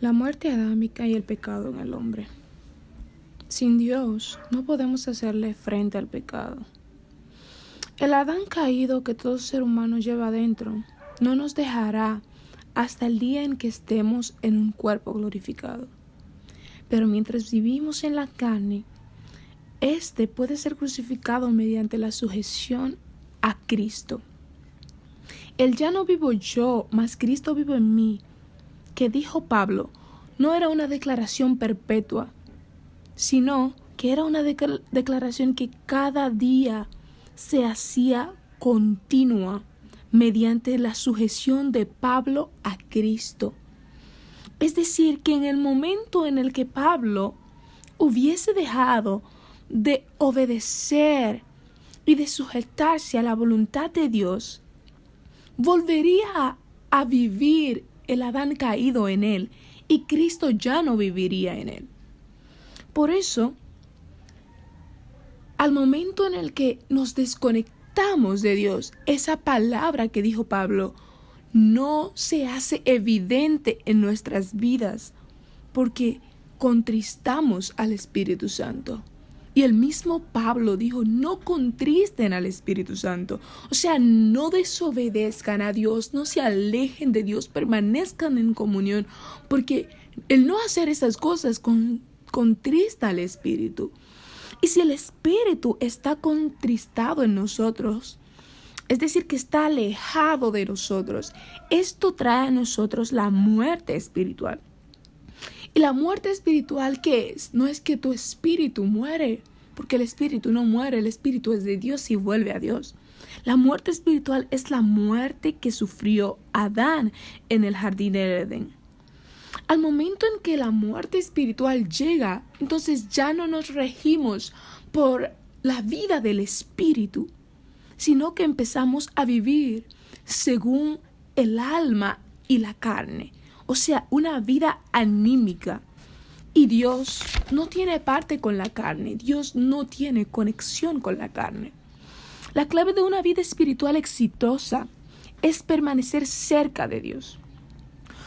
La muerte adámica y el pecado en el hombre. Sin Dios no podemos hacerle frente al pecado. El Adán caído que todo ser humano lleva dentro no nos dejará hasta el día en que estemos en un cuerpo glorificado. Pero mientras vivimos en la carne, este puede ser crucificado mediante la sujeción a Cristo. El ya no vivo yo, mas Cristo vive en mí, que dijo Pablo, no era una declaración perpetua, sino que era una declaración que cada día se hacía continua mediante la sujeción de Pablo a Cristo. Es decir, que en el momento en el que Pablo hubiese dejado de obedecer y de sujetarse a la voluntad de Dios, volvería a vivir el Adán caído en él y Cristo ya no viviría en él. Por eso, al momento en el que nos desconectamos de Dios, esa palabra que dijo Pablo no se hace evidente en nuestras vidas porque contristamos al Espíritu Santo. Y el mismo Pablo dijo, no contristen al Espíritu Santo. O sea, no desobedezcan a Dios, no se alejen de Dios, permanezcan en comunión, porque el no hacer esas cosas contrista al Espíritu. Y si el Espíritu está contristado en nosotros, es decir, que está alejado de nosotros, esto trae a nosotros la muerte espiritual. Y la muerte espiritual, ¿qué es? No es que tu espíritu muere, porque el espíritu no muere, el espíritu es de Dios y vuelve a Dios. La muerte espiritual es la muerte que sufrió Adán en el jardín del Edén. Al momento en que la muerte espiritual llega, entonces ya no nos regimos por la vida del espíritu, sino que empezamos a vivir según el alma y la carne. O sea, una vida anímica. Y Dios no tiene parte con la carne. Dios no tiene conexión con la carne. La clave de una vida espiritual exitosa es permanecer cerca de Dios.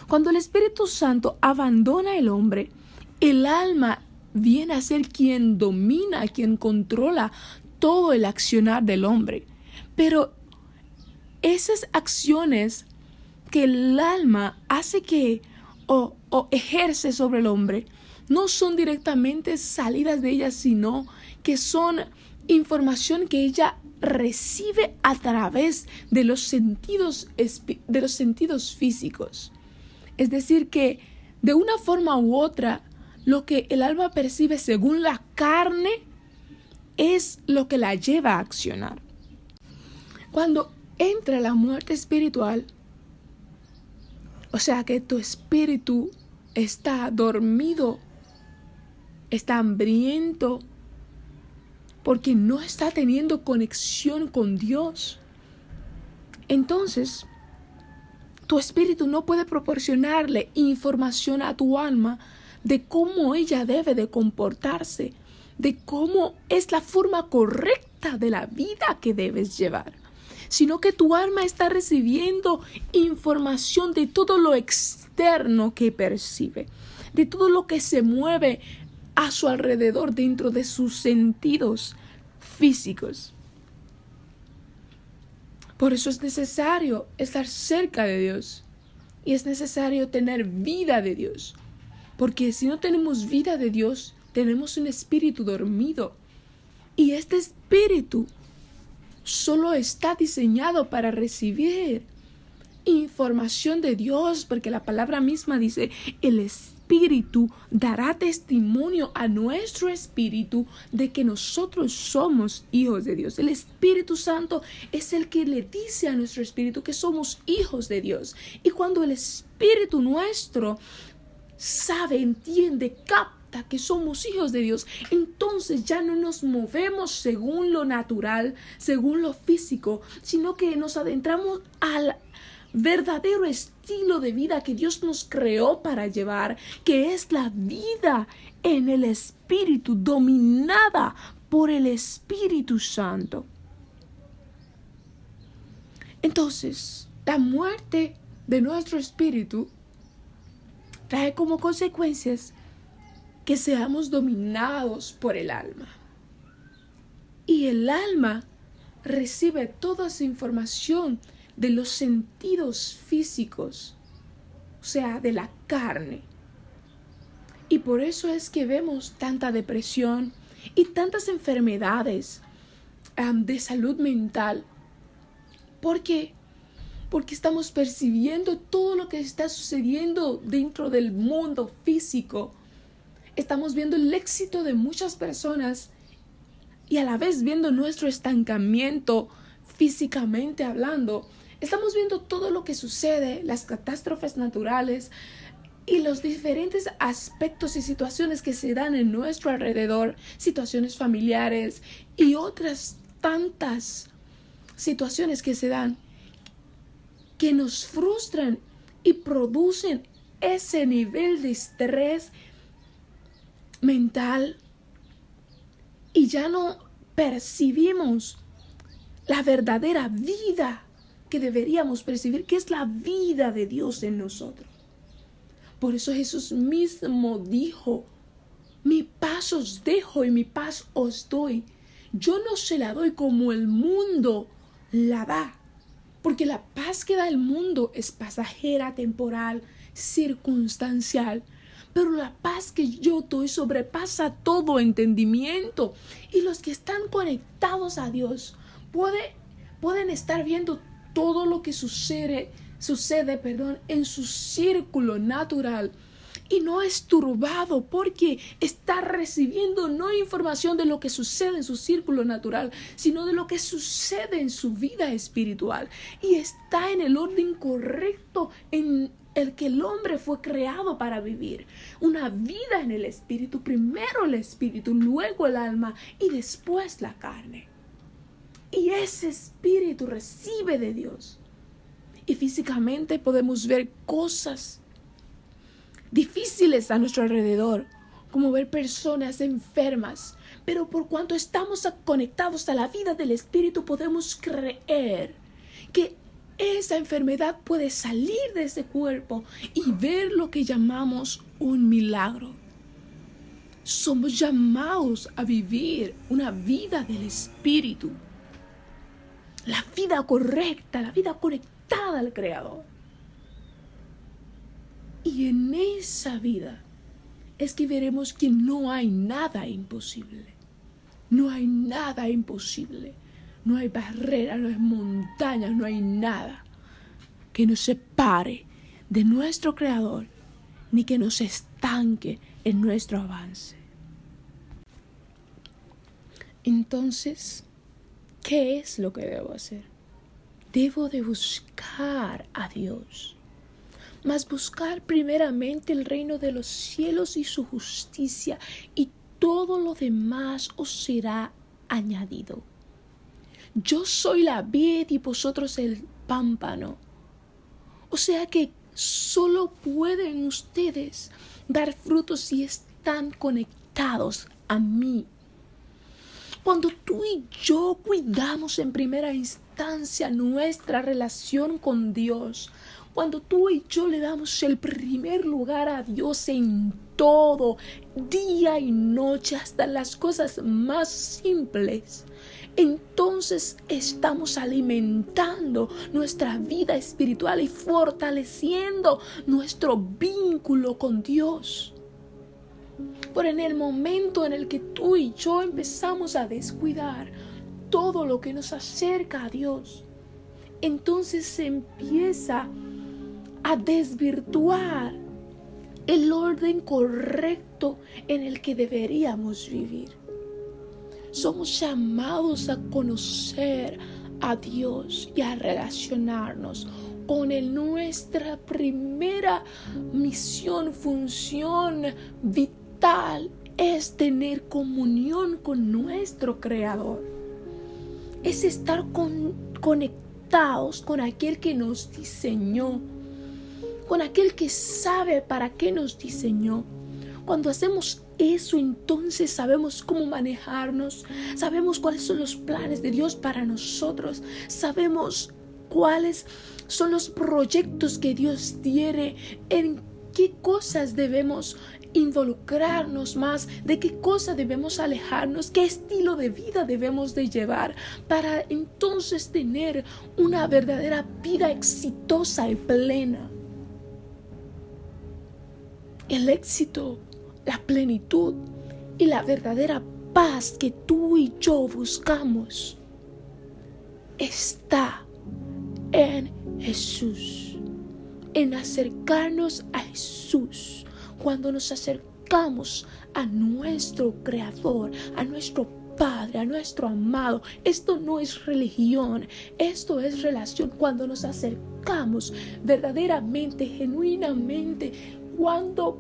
Cuando el Espíritu Santo abandona el hombre, el alma viene a ser quien domina, quien controla todo el accionar del hombre. Pero esas acciones que el alma hace que o ejerce sobre el hombre no son directamente salidas de ella, sino que son información que ella recibe a través de los sentidos físicos. Es decir, que de una forma u otra, lo que el alma percibe según la carne es lo que la lleva a accionar. Cuando entra la muerte espiritual, o sea que tu espíritu está dormido, está hambriento, porque no está teniendo conexión con Dios. Entonces, tu espíritu no puede proporcionarle información a tu alma de cómo ella debe de comportarse, de cómo es la forma correcta de la vida que debes llevar, sino que tu alma está recibiendo información de todo lo externo que percibe, de todo lo que se mueve a su alrededor dentro de sus sentidos físicos. Por eso es necesario estar cerca de Dios y es necesario tener vida de Dios, porque si no tenemos vida de Dios, tenemos un espíritu dormido y este espíritu solo está diseñado para recibir información de Dios, porque la palabra misma dice, el Espíritu dará testimonio a nuestro espíritu de que nosotros somos hijos de Dios. El Espíritu Santo es el que le dice a nuestro espíritu que somos hijos de Dios. Y cuando el espíritu nuestro sabe, entiende, capta que somos hijos de Dios, entonces ya no nos movemos según lo natural, según lo físico, sino que nos adentramos al verdadero estilo de vida que Dios nos creó para llevar, que es la vida en el Espíritu, dominada por el Espíritu Santo. Entonces, la muerte de nuestro espíritu trae como consecuencias que seamos dominados por el alma. Y el alma recibe toda esa información de los sentidos físicos, o sea, de la carne. Y por eso es que vemos tanta depresión y tantas enfermedades de salud mental. ¿Por qué? Porque estamos percibiendo todo lo que está sucediendo dentro del mundo físico. Estamos viendo el éxito de muchas personas y a la vez viendo nuestro estancamiento físicamente hablando. Estamos viendo todo lo que sucede, las catástrofes naturales y los diferentes aspectos y situaciones que se dan en nuestro alrededor, situaciones familiares y otras tantas situaciones que se dan que nos frustran y producen ese nivel de estrés mental y ya no percibimos la verdadera vida que deberíamos percibir, que es la vida de Dios en nosotros. Por eso Jesús mismo dijo: mi paz os dejo y mi paz os doy. Yo no se la doy como el mundo la da. Porque la paz que da el mundo es pasajera, temporal, circunstancial. Pero la paz que yo doy sobrepasa todo entendimiento. Y los que están conectados a Dios pueden estar viendo todo lo que sucede en su círculo natural. Y no es turbado porque está recibiendo no información de lo que sucede en su círculo natural, sino de lo que sucede en su vida espiritual. Y está en el orden correcto en el que el hombre fue creado para vivir. Una vida en el espíritu, primero el espíritu, luego el alma y después la carne. Y ese espíritu recibe de Dios. Y físicamente podemos ver cosas difíciles a nuestro alrededor, como ver personas enfermas, pero por cuanto estamos conectados a la vida del Espíritu, podemos creer que esa enfermedad puede salir de ese cuerpo y ver lo que llamamos un milagro. Somos llamados a vivir una vida del Espíritu, la vida correcta, la vida conectada al Creador. Y en esa vida es que veremos que no hay nada imposible. No hay nada imposible. No hay barrera, no hay montaña, no hay nada que nos separe de nuestro Creador, ni que nos estanque en nuestro avance. Entonces, ¿qué es lo que debo hacer? Debo de buscar a Dios. Mas buscar primeramente el reino de los cielos y su justicia, y todo lo demás os será añadido. Yo soy la vid y vosotros el pámpano. O sea que solo pueden ustedes dar frutos si están conectados a mí. Cuando tú y yo cuidamos en primera instancia nuestra relación con Dios, cuando tú y yo le damos el primer lugar a Dios en todo, día y noche, hasta las cosas más simples, entonces estamos alimentando nuestra vida espiritual y fortaleciendo nuestro vínculo con Dios. Pero en el momento en el que tú y yo empezamos a descuidar todo lo que nos acerca a Dios, entonces se empieza a desvirtuar el orden correcto en el que deberíamos vivir. Somos llamados a conocer a Dios y a relacionarnos con Él. Nuestra primera misión, función vital es tener comunión con nuestro Creador. Es estar conectados con aquel que nos diseñó, con aquel que sabe para qué nos diseñó. Cuando hacemos eso, entonces sabemos cómo manejarnos, sabemos cuáles son los planes de Dios para nosotros, sabemos cuáles son los proyectos que Dios tiene en qué cosas debemos involucrarnos más, de qué cosas debemos alejarnos, qué estilo de vida debemos de llevar para entonces tener una verdadera vida exitosa y plena. El éxito, la plenitud y la verdadera paz que tú y yo buscamos está en Jesús, en acercarnos a Jesús. Cuando nos acercamos a nuestro Creador, a nuestro Padre, a nuestro amado, esto no es religión, esto es relación. Cuando nos acercamos verdaderamente, genuinamente, cuando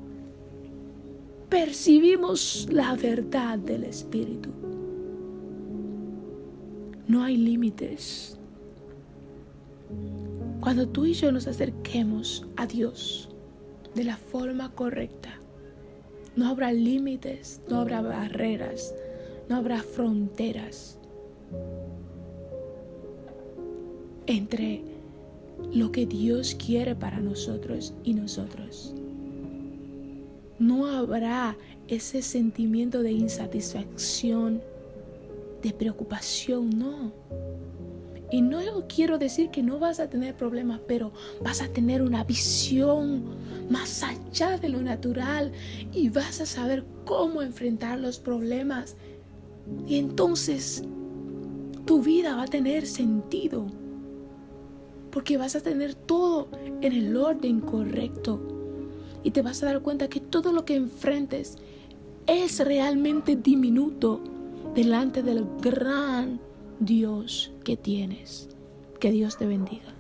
percibimos la verdad del Espíritu, no hay límites. Cuando tú y yo nos acerquemos a Dios de la forma correcta, no habrá límites, no habrá barreras, no habrá fronteras entre lo que Dios quiere para nosotros y nosotros. No habrá ese sentimiento de insatisfacción, de preocupación, no. Y no quiero decir que no vas a tener problemas, pero vas a tener una visión más allá de lo natural y vas a saber cómo enfrentar los problemas. Y entonces tu vida va a tener sentido, porque vas a tener todo en el orden correcto. Y te vas a dar cuenta que todo lo que enfrentes es realmente diminuto delante del gran Dios que tienes. Que Dios te bendiga.